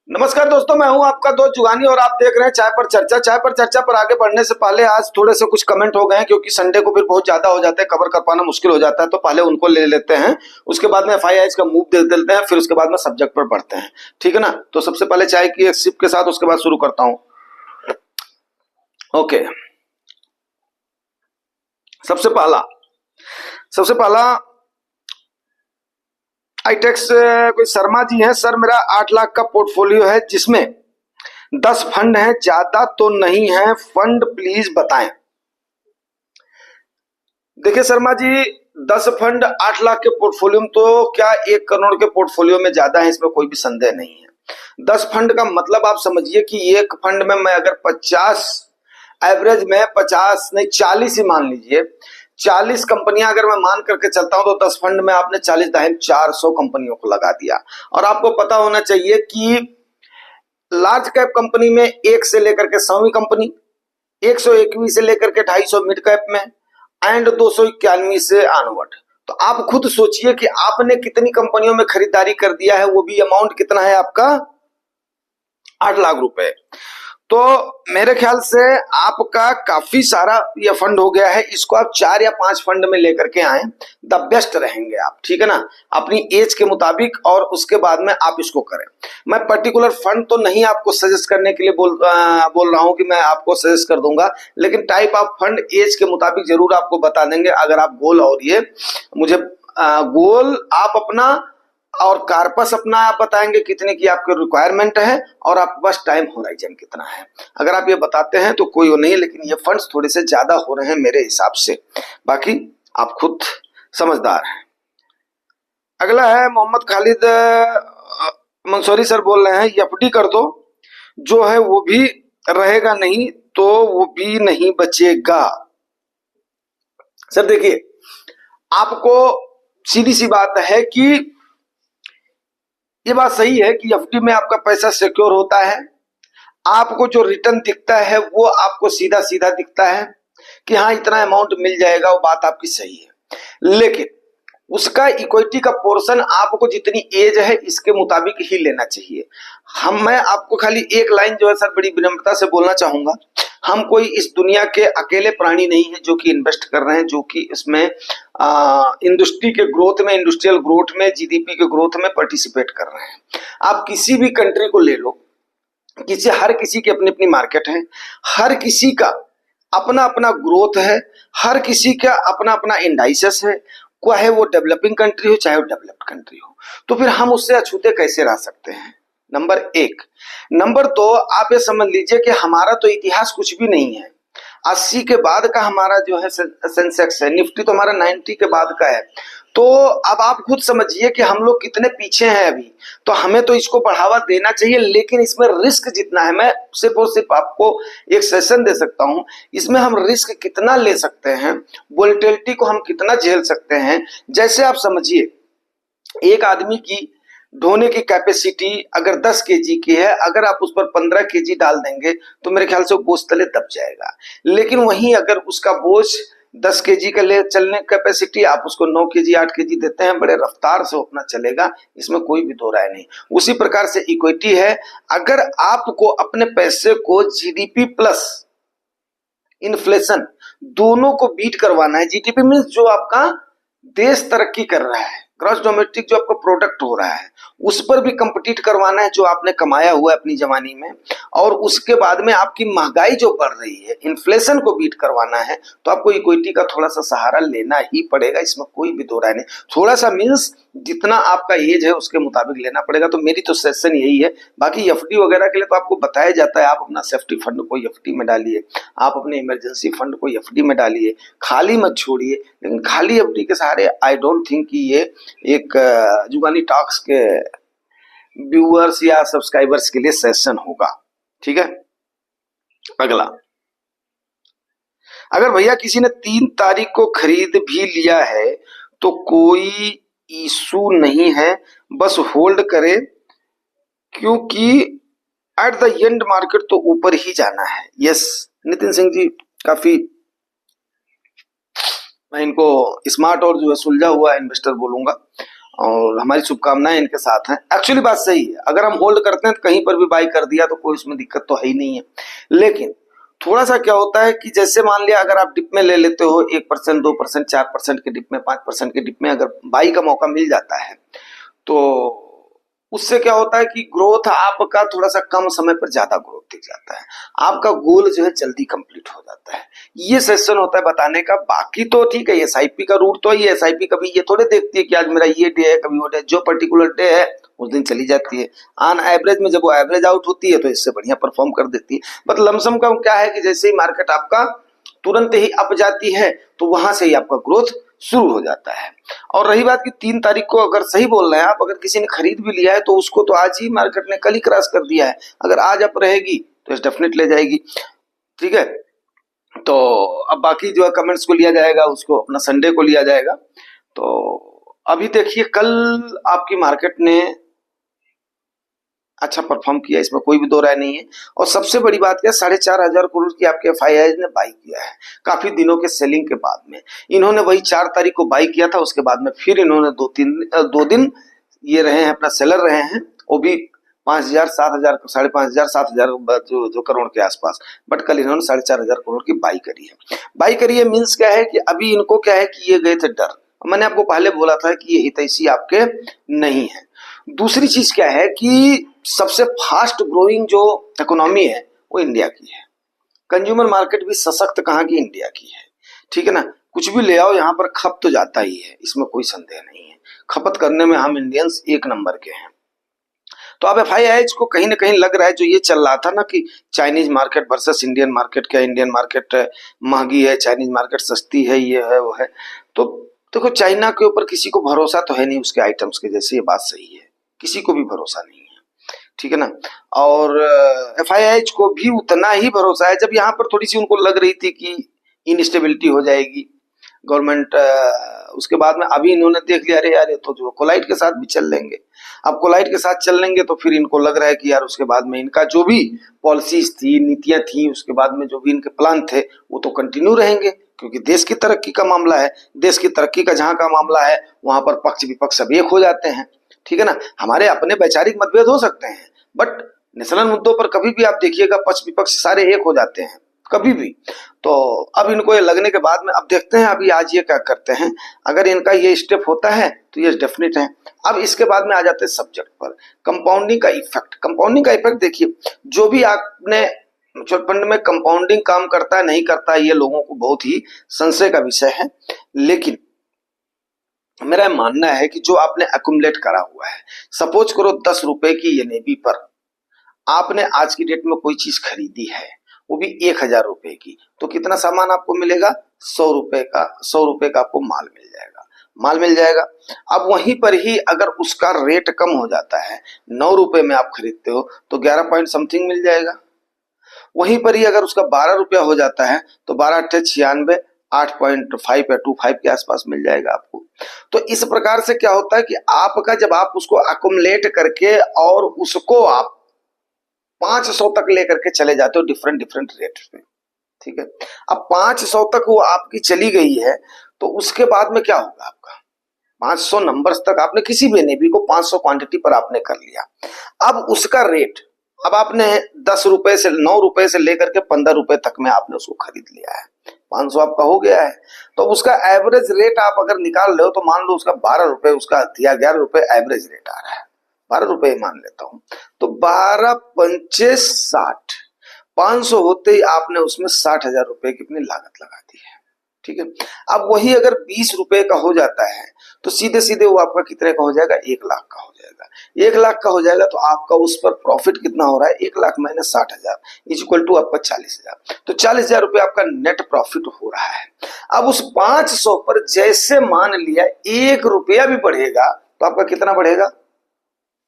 नमस्कार दोस्तों, मैं हूं आपका दोस्त जुगानी और आप देख रहे हैं चाय पर चर्चा। चाय पर चर्चा पर आगे बढ़ने से पहले आज थोड़े से कुछ कमेंट हो गए हैं, क्योंकि संडे को फिर बहुत ज्यादा हो जाते हैं, कवर कर पाना मुश्किल हो जाता है, तो पहले उनको ले लेते हैं। उसके बाद में FIIs का मूव दे देते हैं, फिर उसके बाद में सब्जेक्ट पर बढ़ते हैं। ठीक है ना। तो सबसे पहले चाय की एक सिप के साथ उसके बाद शुरू करता हूँ। ओके, सबसे पहला आईटेक्स कोई शर्मा जी हैं। सर, मेरा 8 लाख का पोर्टफोलियो है, जिसमें 10 फंड हैं, ज्यादा तो नहीं है, फंड प्लीज बताएं। देखिए शर्मा जी, 10 फंड 8 लाख के पोर्टफोलियो में तो क्या 1 करोड़ के पोर्टफोलियो में ज्यादा है, इसमें कोई भी संदेह नहीं है। 10 फंड का मतलब आप समझिए कि एक फंड में मैं अगर 50 एवरेज में 50 नहीं 40 ही मान लीजिए, 40 कंपनियां अगर मैं मान करके चलता हूं तो 10 फंड में आपने 40 दाहिम 400 कंपनियों को लगा दिया। और आपको पता होना चाहिए कि लार्ज कैप कंपनी में 1 से लेकर के 100वीं कंपनी, 121 से लेकर के 250 मिड कैप में एंड 291 से ऑनवर्ड। तो आप खुद सोचिए कि आपने कितनी कंपनियों में खरीदारी कर दिया है, वो भी अमाउंट कितना है आपका 8 लाख रुपए। तो मेरे ख्याल से आपका काफी सारा ये फंड हो गया है। इसको आप 4 या 5 फंड में लेकर के आए, द बेस्ट रहेंगे आप। ठीक है ना, अपनी एज के मुताबिक, और उसके बाद में आप इसको करें। मैं पर्टिकुलर फंड तो नहीं आपको सजेस्ट करने के लिए बोल रहा हूं कि मैं आपको सजेस्ट कर दूंगा, लेकिन टाइप ऑफ फंड एज के मुताबिक जरूर आपको बता देंगे। अगर आप गोल और ये मुझे गोल आप अपना और कार्पस अपना आप बताएंगे कितने की आपकी रिक्वायरमेंट है, और आपके पास टाइम होराइजन कितना है। अगर आप ये बताते हैं तो कोई वो नहीं, लेकिन ये फंड्स थोड़े से ज्यादा हो रहे हैं मेरे हिसाब से। बाकी आप खुद समझदार हैं। अगला है मोहम्मद खालिद मंसूरी सर, बोल रहे हैं एफडी कर दो, जो है वो भी रहेगा नहीं तो वो भी नहीं बचेगा। सर देखिए, आपको सीधी सी बात है कि ये बात सही है कि एफडी में आपका पैसा सिक्योर होता है। आपको जो रिटर्न दिखता है वो आपको सीधा सीधा दिखता है कि हाँ इतना अमाउंट मिल जाएगा, वो बात आपकी सही है। लेकिन उसका इक्विटी का पोर्शन आपको जितनी एज है इसके मुताबिक ही लेना चाहिए। मैं आपको खाली एक लाइन जो है सर बड़ी विनम्रता से बोलना चाहूंगा, हम कोई इस दुनिया के अकेले प्राणी नहीं है जो कि इन्वेस्ट कर रहे हैं, जो कि इसमें इंडस्ट्री के ग्रोथ में, इंडस्ट्रियल ग्रोथ में, जीडीपी के ग्रोथ में पार्टिसिपेट कर रहे हैं। आप किसी भी कंट्री को ले लो, हर किसी की अपनी अपनी मार्केट है, हर किसी का अपना अपना ग्रोथ है, हर किसी का अपना अपना इंडाइसेस है, चाहे वो डेवलपिंग कंट्री हो चाहे वो डेवलप्ड कंट्री हो। तो फिर हम उससे अछूते कैसे रह सकते हैं, नंबर 1। नंबर 2, आप ये समझ लीजिए कि हमारा तो इतिहास कुछ भी नहीं है। 80 के बाद का हमारा जो है सेंसेक्स है, निफ्टी तो हमारा 90 के बाद का है। तो अब आप खुद समझिए कि हम लोग कितने पीछे हैं अभी। तो हमें तो इसको बढ़ावा देना चाहिए, लेकिन इसमें रिस्क जितना है, मैं सिर्फ और सिर्फ आपको एक सेशन दे सकता हूं, इसमें हम रिस्क कितना ले सकते हैं, वोलेटिलिटी को हम कितना झेल सकते हैं। जैसे आप समझिए, एक आदमी की ढोने की कैपेसिटी अगर 10 केजी की है, अगर आप उस पर 15 केजी डाल देंगे तो मेरे ख्याल से वो बोझ तले दब जाएगा। लेकिन वहीं अगर उसका बोझ 10 केजी का ले चलने कैपेसिटी, आप उसको 9 केजी 8 केजी देते हैं, बड़े रफ्तार से अपना चलेगा, इसमें कोई भी दो राय नहीं। उसी प्रकार से इक्विटी है, अगर आपको अपने पैसे को जीडीपी प्लस इन्फ्लेशन दोनों को बीट करवाना है, जीडीपी मीन्स जो आपका देश तरक्की कर रहा है, ग्रॉस डोमेस्टिक जो आपका प्रोडक्ट हो रहा है, उस पर भी कंपीट करवाना है जो आपने कमाया हुआ है अपनी जवानी में, और उसके बाद में आपकी महंगाई जो बढ़ रही है, इन्फ्लेशन को बीट करवाना है, तो आपको इक्विटी का थोड़ा सा सहारा लेना ही पड़ेगा, इसमें कोई भी दो राय नहीं। थोड़ा सा मीन्स जितना आपका एज है उसके मुताबिक लेना पड़ेगा। तो मेरी तो सेशन यही है। बाकी एफडी वगैरह के लिए तो आपको बताया जाता है, आप अपना सेफ्टी फंड को एफडी में डालिए, आप अपने इमरजेंसी फंड को एफडी में डालिए, खाली मत छोड़िए। लेकिन खाली एफडी के सहारे आई डोंट थिंक कि ये एक जुगानी टॉक्स के व्यूअर्स या सब्सक्राइबर्स के लिए सेशन होगा। ठीक है, अगला, अगर भैया किसी ने 3 तारीख को खरीद भी लिया है तो कोई इशू नहीं है, बस होल्ड करे, क्योंकि एट द एंड मार्केट तो ऊपर ही जाना है। यस नितिन सिंह जी, काफी मैं इनको स्मार्ट और जो है सुलझा हुआ इन्वेस्टर बोलूंगा। और हमारी शुभकामनाएं इनके साथ हैं। एक्चुअली बात सही है, अगर हम होल्ड करते हैं तो कहीं पर भी बाई कर दिया तो कोई उसमें दिक्कत तो है ही नहीं है। लेकिन थोड़ा सा क्या होता है कि जैसे मान लिया अगर आप डिप में ले लेते हो 1%, 2%, 4% के डिप में, 5% के डिप में अगर बाई का मौका मिल जाता है तो उससे क्या होता है कि ग्रोथ आपका थोड़ा सा कम समय पर ज्यादा ग्रोथ दिख जाता है, आपका गोल जो है जल्दी कंप्लीट हो जाता है। ये सेशन होता है बताने का। बाकी तो ठीक है, एसआईपी का रूट तो ये एसआईपी कभी ये थोड़े देखती है कि आज मेरा ये डे है, कभी वो डे, जो पर्टिकुलर डे है उस दिन चली जाती है। ऑन एवरेज में जब वो एवरेज आउट होती है तो इससे बढ़िया परफॉर्म कर देती है। बट लमसम का क्या है कि जैसे ही मार्केट आपका तुरंत ही अप जाती है तो वहां से ही आपका ग्रोथ शुरू हो जाता है। और रही बात कि 3 तारीख को अगर सही बोल रहे हैं आप, अगर किसी ने खरीद भी लिया है तो उसको तो आज ही मार्केट ने कल ही क्रॉस कर दिया है। अगर आज अप रहेगी तो डेफिनेट ले जाएगी। ठीक है, तो अब बाकी जो है कमेंट्स को लिया जाएगा, उसको अपना संडे को लिया जाएगा। तो अभी देखिए कल आपकी मार्केट ने अच्छा परफॉर्म किया, इसमें कोई भी दो राय नहीं है। और सबसे बड़ी बात क्या, 4,500 करोड़ की आपके एफआईआई ने बाई किया है काफी दिनों के सेलिंग के बाद में। इन्होंने वही 4 तारीख को बाई किया था, उसके बाद में फिर इन्होंने 2 दिन ये रहे हैं, अपना सेलर रहे हैं, वो भी 5,000, 7,000, 5,500, 7,000 जो करोड़ के आसपास। बट कल इन्होंने 4,500 करोड़ की बाई करी है। बाई करी है मीन्स क्या है कि अभी इनको क्या है कि ये गए थे डर। मैंने आपको पहले बोला था कि ये हितैषी आपके नहीं है। दूसरी चीज क्या है कि सबसे फास्ट ग्रोइंग जो इकोनॉमी है वो इंडिया की है। कंज्यूमर मार्केट भी सशक्त कहाँ की, इंडिया की है। ठीक है ना, कुछ भी ले आओ यहाँ पर खप तो जाता ही है, इसमें कोई संदेह नहीं है। खपत करने में हम इंडियंस एक नंबर के हैं। तो अब एफआईआईज को कहीं ना कहीं लग रहा है, जो ये चल रहा था ना कि Chinese market versus Indian market, क्या इंडियन मार्केट महंगी है, चाइनीज मार्केट सस्ती है, ये है वो है। तो देखो चाइना के ऊपर किसी को भरोसा तो है नहीं उसके आइटम्स के जैसे, ये बात सही है, किसी को भी भरोसा नहीं है। ठीक है ना, और एफआईआईज को भी उतना ही भरोसा है जब यहाँ पर थोड़ी सी उनको लग रही थी कि इनस्टेबिलिटी हो जाएगी गवर्नमेंट। उसके बाद में अभी इन्होंने देख लिया, अरे यार ये तो जो कोलाइट के साथ भी चल लेंगे। अब कोलाइट के साथ चल लेंगे तो फिर इनको लग रहा है कि यार उसके बाद में इनका जो भी पॉलिसीज थी, नीतियां थी, उसके बाद में जो भी इनके प्लान थे वो तो कंटिन्यू रहेंगे, क्योंकि देश की तरक्की का मामला है। देश की तरक्की का जहां का मामला है वहां पर पक्ष विपक्ष सब एक हो जाते हैं। ठीक है ना, हमारे अपने वैचारिक मतभेद हो सकते हैं बट नेशनल मुद्दों पर कभी भी आप देखिएगा पक्ष विपक्ष सारे एक हो जाते हैं कभी भी। तो अब इनको ये लगने के बाद में अब देखते हैं अभी आज ये क्या करते हैं। अगर इनका ये स्टेप होता है तो ये डेफिनेट है। अब इसके बाद में आ जाते हैं सब्जेक्ट पर, कंपाउंडिंग का इफेक्ट। कंपाउंडिंग का इफेक्ट देखिए, जो भी आपने म्यूचुअल फंड में कंपाउंडिंग काम करता है नहीं करता है, ये लोगों को बहुत ही संशय का विषय है। लेकिन मेरा मानना है कि जो आपने अक्यूमुलेट करा हुआ है, सपोज करो 10 रुपए की एनएबी पर आपने आज की डेट में कोई चीज खरीदी है, वो भी 1,000 रुपए की, तो कितना सामान आपको मिलेगा, 100 रुपए का। 100 रुपए का आपको माल मिल जाएगा, माल मिल जाएगा। अब वहीं पर ही अगर उसका रेट कम हो जाता है, 9 रुपए में आप खरीदते हो तो 11 पॉइंट समथिंग मिल जाएगा। वहीं पर ही अगर उसका 12 रुपया हो जाता है तो 12 अट्ठे 96, 8.5 या 25 के आसपास मिल जाएगा आपको। तो इस प्रकार से क्या होता है कि आपका जब आप उसको अकुमुलेट करके और उसको आप 500 तक लेकर के चले जाते हो डिफरेंट डिफरेंट रेट पे। ठीक है, अब 500 तक वो आपकी चली गई है तो उसके बाद में क्या होगा आपका, 500 नंबर्स तक आपने किसी भी एनएबी को 500 क्वांटिटी पर आपने कर लिया। अब उसका रेट, अब आपने 10 रुपए से 9 रुपए से लेकर के 15 रुपए तक में आपने उसको खरीद लिया है, 500 आपका हो गया है। तो उसका एवरेज रेट आप अगर निकाल रहे हो तो मान लो उसका 12 रुपए उसका या 11 रुपए एवरेज रेट आ रहा है, 12 रुपए मान लेता हूं, तो 12 पंचे 60, 500 होते ही आपने उसमें 60,000 रुपए की अपनी लागत लगा दी है। ठीक है, अब वही अगर 20 रुपए का हो जाता है तो सीधे सीधे वो आपका कितने का हो जाएगा, 1 लाख का हो जाएगा। 1 लाख का हो जाएगा तो आपका उस पर प्रॉफिट कितना हो रहा है, 1 lakh minus 60,000 is equal to आपका 40,000। तो 40,000 रुपए आपका नेट प्रॉफिट हो रहा है। अब उस 500 पर जैसे मान लिया 1 रुपया भी बढ़ेगा तो आपका कितना बढ़ेगा,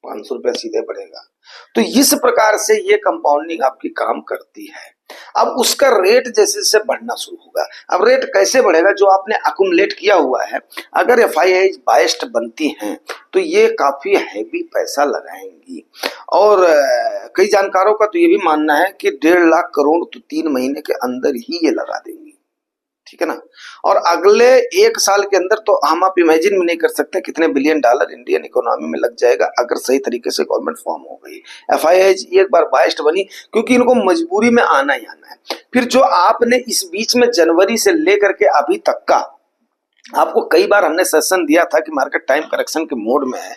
500 रुपया सीधे बढ़ेगा। तो इस प्रकार से ये कंपाउंडिंग आपकी काम करती है। अब उसका रेट जैसे जैसे बढ़ना शुरू होगा, अब रेट कैसे बढ़ेगा, जो आपने अकुमुलेट किया हुआ है, अगर एफआईआई बाइस्ड बनती हैं तो ये काफी हैवी पैसा लगाएंगी। और कई जानकारों का तो ये भी मानना है कि 1.5 लाख करोड़ तो 3 महीने के अंदर ही ये लगा देंगी। ठीक है ना। और अगले 1 साल के अंदर तो हम आप इमेजिन भी नहीं कर सकते कितने बिलियन डॉलर इंडियन इकोनॉमी में लग जाएगा अगर सही तरीके से गवर्नमेंट फॉर्म हो गई। एफआईआई एक बार बाइस्ट बनी क्योंकि इनको मजबूरी में आना ही आना है। फिर जो आपने इस बीच में जनवरी से लेकर के अभी तक का, आपको कई बार हमने सेशन दिया था कि मार्केट टाइम करेक्शन के मोड में है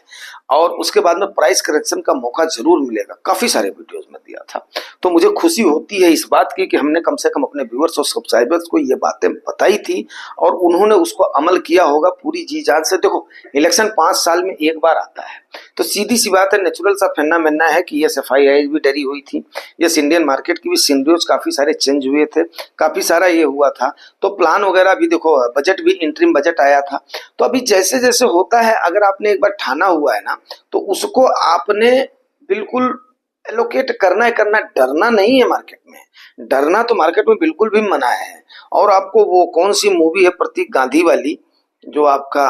और उसके बाद में प्राइस करेक्शन का मौका जरूर मिलेगा, काफी सारे वीडियोस में दिया था। तो मुझे खुशी होती है इस बात की कि हमने कम से कम अपने व्यूअर्स और सब्सक्राइबर्स को ये बातें बताई थी और उन्होंने उसको अमल किया होगा पूरी जी जान से। देखो, इलेक्शन 5 साल में एक बार आता है, तो सीधी सी बात है, नेचुरल सा फेनोमेना है कि यस एफआईआई भी डरी हुई थी, यस इंडियन मार्केट की भी सिनेरियोज काफी सारे चेंज हुए थे, काफी सारा ये हुआ था। तो प्लान वगैरह भी देखो, बजट भी इंटरिम बजट आया था। तो अभी जैसे जैसे होता है, अगर आपने एक बार ठाना हुआ है ना, तो उसको आपने बिल्कुल एलोकेट करना है, करना, डरना नहीं है मार्केट में। डरना तो मार्केट में बिल्कुल भी मना है। और आपको वो कौन सी मूवी है प्रतीक गांधी वाली, जो आपका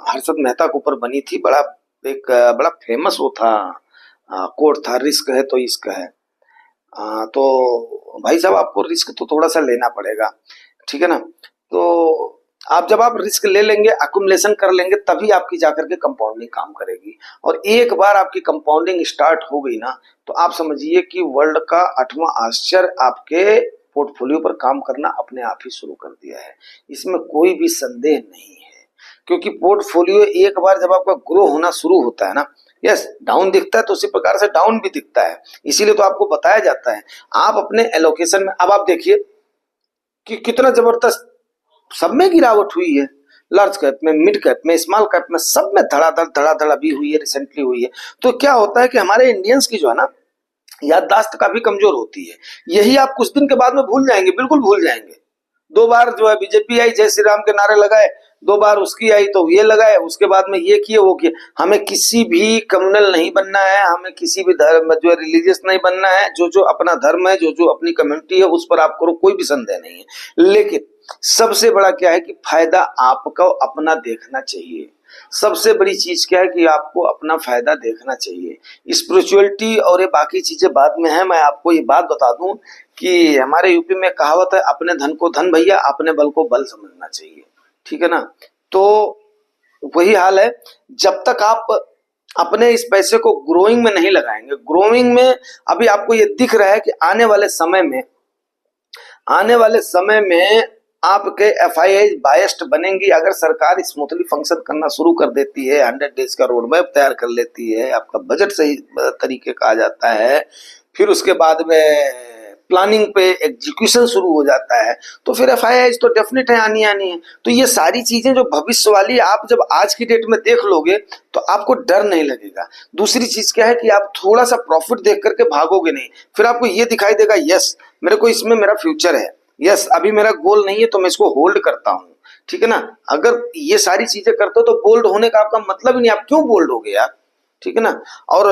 हर्षद मेहता के ऊपर बनी थी, बड़ा फेमस वो था, कोट था, रिस्क है तो इश्क है। तो भाई साहब आपको रिस्क तो थोड़ा सा लेना पड़ेगा, ठीक है ना। तो जब आप रिस्क ले लेंगे, अकुमुलेशन कर लेंगे, तभी आपकी जाकर के कंपाउंडिंग काम करेगी। और एक बार आपकी कंपाउंडिंग स्टार्ट हो गई ना, तो आप समझिए कि वर्ल्ड का 8वां आश्चर्य आपके पोर्टफोलियो पर काम करना अपने आप ही शुरू कर दिया है। इसमें कोई भी संदेह नहीं है, क्योंकि पोर्टफोलियो एक बार जब आपका ग्रो होना शुरू होता है ना, यस डाउन दिखता है तो उसी प्रकार से डाउन भी दिखता है, इसीलिए तो आपको बताया जाता है। आप अपने एलोकेशन में, अब आप देखिए कि कितना जबरदस्त सब में गिरावट हुई है, लार्ज कैप में, मिड कैप में, स्मॉल कैप में, सब में धड़ाधड़ भी हुई है, रिसेंटली हुई है। तो क्या होता है कि हमारे इंडियंस की जो है ना, याददाश्त काफी कमजोर होती है। यही आप कुछ दिन के बाद में भूल जाएंगे, बिल्कुल भूल जाएंगे। 2 बार जो है बीजेपी आई, जय श्री राम के नारे लगाए, 2 बार उसकी आई तो ये लगाए, उसके बाद में ये किए वो किए। हमें किसी भी कम्युनल नहीं बनना है, हमें किसी भी धर्म जो है रिलीजियस नहीं बनना है। जो जो अपना धर्म है, जो जो अपनी कम्युनिटी है, उस पर आप करो, कोई भी संदेह नहीं है। लेकिन सबसे बड़ा क्या है कि फायदा आपको अपना देखना चाहिए। सबसे बड़ी चीज क्या है कि आपको अपना फायदा देखना चाहिए। स्पिरिचुअलिटी और ये बाकी चीजें बाद में है। मैं आपको ये बात बता दूं कि हमारे यूपी में कहावत है, अपने धन को धन भैया, अपने बल को बल समझना चाहिए, ठीक है ना। तो वही हाल है, जब तक आप अपने इस पैसे को ग्रोइंग में नहीं लगाएंगे। ग्रोइंग में अभी आपको ये दिख रहा है कि आने वाले समय में आपके एफआईआई बायस्ड बनेंगी अगर सरकार स्मूथली फंक्शन करना शुरू कर देती है, 100 डेज का रोड मैप तैयार कर लेती है, आपका बजट सही तरीके का आ जाता है, फिर उसके बाद में प्लानिंग पे एग्जीक्यूशन शुरू हो जाता है, तो फिर एफआईआई तो डेफिनेट है, आनी है। तो ये सारी चीजें जो भविष्य वाली आप जब आज की डेट में देख लोगे तो आपको डर नहीं लगेगा। दूसरी चीज क्या है कि आप थोड़ा सा प्रॉफिट देख करके भागोगे नहीं, फिर आपको ये दिखाई देगा यस मेरे को इसमें मेरा फ्यूचर है, यस अभी मेरा गोल नहीं है तो मैं इसको होल्ड करता हूं, ठीक है ना। अगर ये सारी चीजें करते हो तो बोल्ड होने का आपका मतलब ही नहीं, आप क्यों बोल्ड हो गए यार, ठीक है ना। और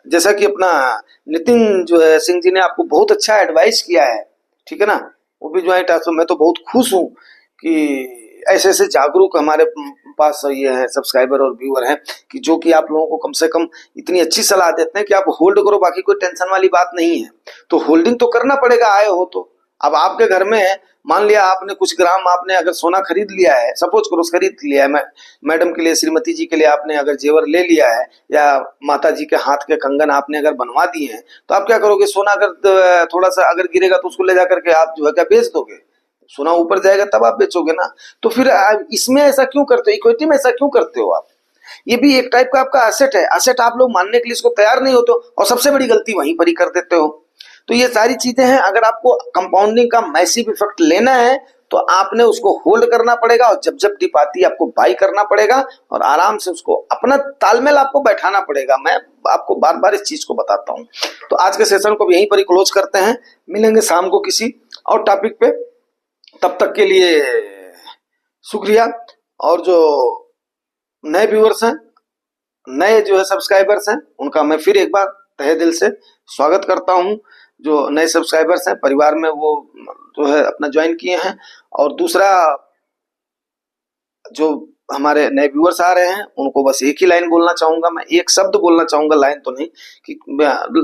जैसा कि अपना नितिन जो है सिंह जी ने आपको बहुत अच्छा एडवाइस किया है, ठीक है ना, वो भी ज्वाइंट है, तो मैं तो बहुत खुश हूं कि ऐसे ऐसे जागरूक हमारे पास ये है सब्सक्राइबर और व्यूअर हैं कि जो कि आप लोगों को कम से कम इतनी अच्छी सलाह देते हैं कि आप होल्ड करो, बाकी कोई टेंशन वाली बात नहीं है। तो होल्डिंग तो करना पड़ेगा, आए हो तो। अब आपके घर में मान लिया आपने कुछ ग्राम आपने अगर सोना खरीद लिया है, सपोज करो खरीद लिया है, मैडम के लिए, श्रीमती जी के लिए आपने अगर जेवर ले लिया है, या माता जी के हाथ के कंगन आपने अगर बनवा दिए हैं, तो आप क्या करोगे, सोना अगर थोड़ा सा अगर गिरेगा तो उसको ले जाकर के आप जो है क्या बेच दोगे, सोना ऊपर जाएगा तब आप बेचोगे ना। तो फिर इसमें ऐसा क्यों करते हो, इक्विटी में ऐसा क्यों करते हो आप। ये भी एक टाइप का आपका एसेट है, एसेट आप लोग मानने के लिए इसको तैयार नहीं होते और सबसे बड़ी गलती वहीं पर ही कर देते हो। तो ये सारी चीजें हैं, अगर आपको कंपाउंडिंग का मैसिव इफेक्ट लेना है तो आपने उसको होल्ड करना पड़ेगा, और जब जब डिप आती है आपको बाई करना पड़ेगा और आराम से उसको अपना तालमेल आपको बैठाना पड़ेगा। मैं आपको बार बार इस चीज को बताता हूं। तो आज के सेशन को यहीं पर ही क्लोज करते हैं, मिलेंगे शाम को किसी और टॉपिक पे, तब तक के लिए शुक्रिया। और जो नए व्यूअर्स हैं, नए जो है सब्सक्राइबर्स हैं, उनका मैं फिर एक बार तहे दिल से स्वागत करता हूं। जो नए सब्सक्राइबर्स हैं परिवार में, वो जो है अपना ज्वाइन किए हैं। और दूसरा जो हमारे नए व्यूअर्स आ रहे हैं उनको बस एक ही लाइन बोलना चाहूंगा, मैं एक शब्द बोलना चाहूंगा, लाइन तो नहीं कि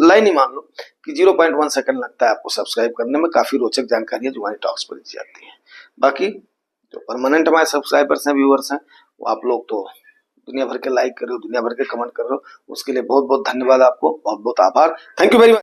लाइन ही मान लो कि 0.1 सेकंड लगता है आपको सब्सक्राइब करने में। काफी रोचक जानकारी है जुबानी टॉक्स पर दी जाती है। बाकी जो परमानेंट हमारे सब्सक्राइबर्स हैं, व्यूअर्स हैं, वो आप लोग तो दुनिया भर के लाइक कर रहे हो, दुनिया भर के कमेंट कर रहे हो, उसके लिए बहुत बहुत धन्यवाद आपको, बहुत बहुत आभार। Thank you very much.